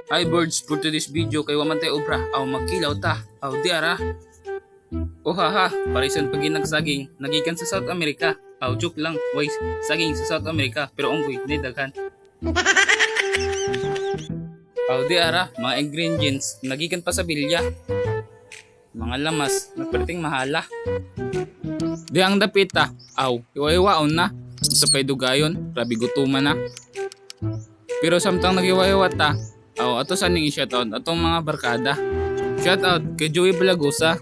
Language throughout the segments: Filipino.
Hi birds, for today's video kay waman tayo obra, aw magkilaw ta, aw di ara. O haha, parisan pag nagsaging, nagikan sa South America. Aw joke lang, why saging sa South America, pero unggoy, ni daghan. Aw di ara, mga ingredients, nagikan pa sa bilya. Mga lamas, nagperting mahala. Di ang dapita, aw, iwa-iwaon na. Sa pay dugayon, grabe gutuman na. Pero samtang nagiwa-iwa ta, aw, ato sa ning shoutout atong mga barkada. Shoutout kay Joey Balagusa,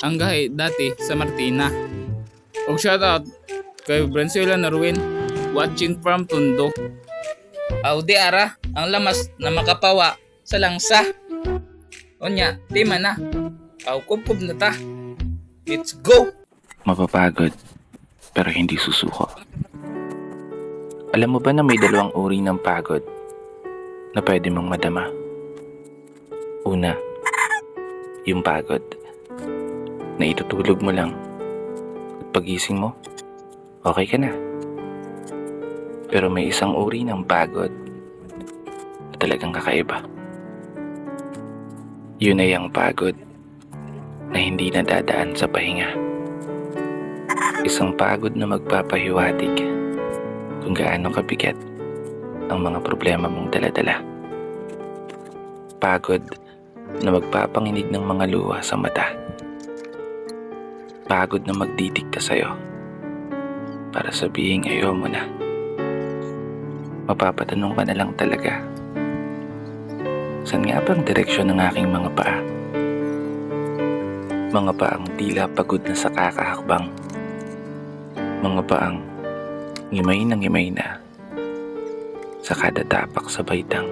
ang gahi dati sa Martina. O shoutout kay Branzuela Narwin, watching from Tondo. Aw di ara, ang lamas na makapawa sa langsa. Onya, tima na. Aw kubkub na ta. Let's go! Mapapagod, pero hindi susuko. Alam mo ba na may dalawang uri ng pagod na pwede mong madama? Una, yung pagod na itutulog mo lang at pagising mo, okay ka na. Pero may isang uri ng pagod na talagang kakaiba. Yun ay ang pagod na hindi nadadaan sa pahinga. Isang pagod na magpapahiwatig kung gaano kabigat ang mga problema mong daladala. Pagod na magpapanginig ng mga luha sa mata. Pagod na magdidikta sa'yo para sabihin ayaw mo na. Mapapatanong ka na lang talaga, saan nga bang direksyon ng aking mga paa? Mga paang tila pagod na sa kakahakbang. Mga paang ngimay na sa kada tapak sa baitang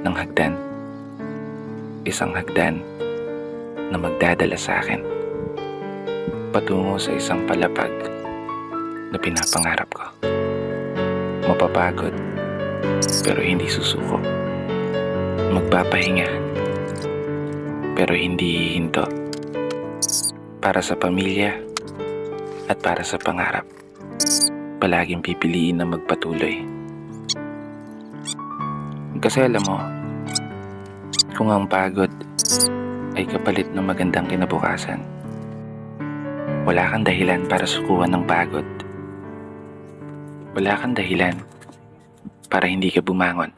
ng hagdan. Isang hagdan na magdadala sa akin patungo sa isang palapag na pinapangarap ko. Mapapagod pero hindi susuko. Magpapahinga pero hindi hihinto. Para sa pamilya at para sa pangarap, palaging pipiliin na magpatuloy. Kasi alam mo, kung ang pagod ay kapalit ng magandang kinabukasan, wala kang dahilan para sukuan ng pagod. Wala kang dahilan para hindi ka bumangon.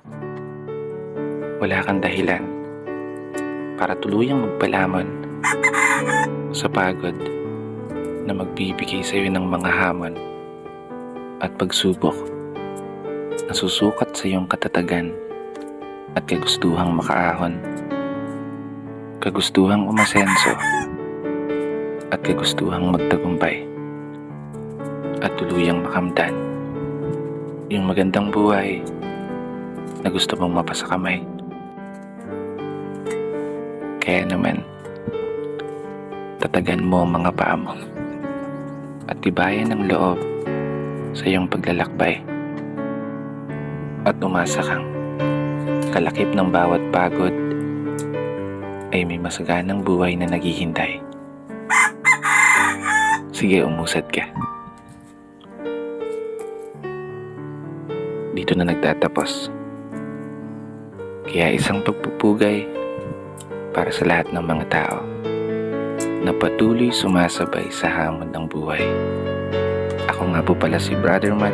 Wala kang dahilan para tuluyang magpalamon sa pagod na magbibigay sa iyo ng mga hamon at pagsubok na susukat sa iyong katatagan at kagustuhang makaahon, kagustuhang umasenso at kagustuhang magtagumpay at tuluyang makamtan yung magandang buhay na gusto mong mapasakamay. Kaya naman, tatagan mo ang mga paa mo at tibayan ng loob sa iyong paglalakbay at umasa kang kalakip ng bawat pagod ay may masaganang buhay na naghihintay. Sige, umusad ka. Dito na nagtatapos. Kaya isang pagpupugay para sa lahat ng mga tao na patuloy sumasabay sa hamon ng buhay. Ako nga po pala si Brother Man.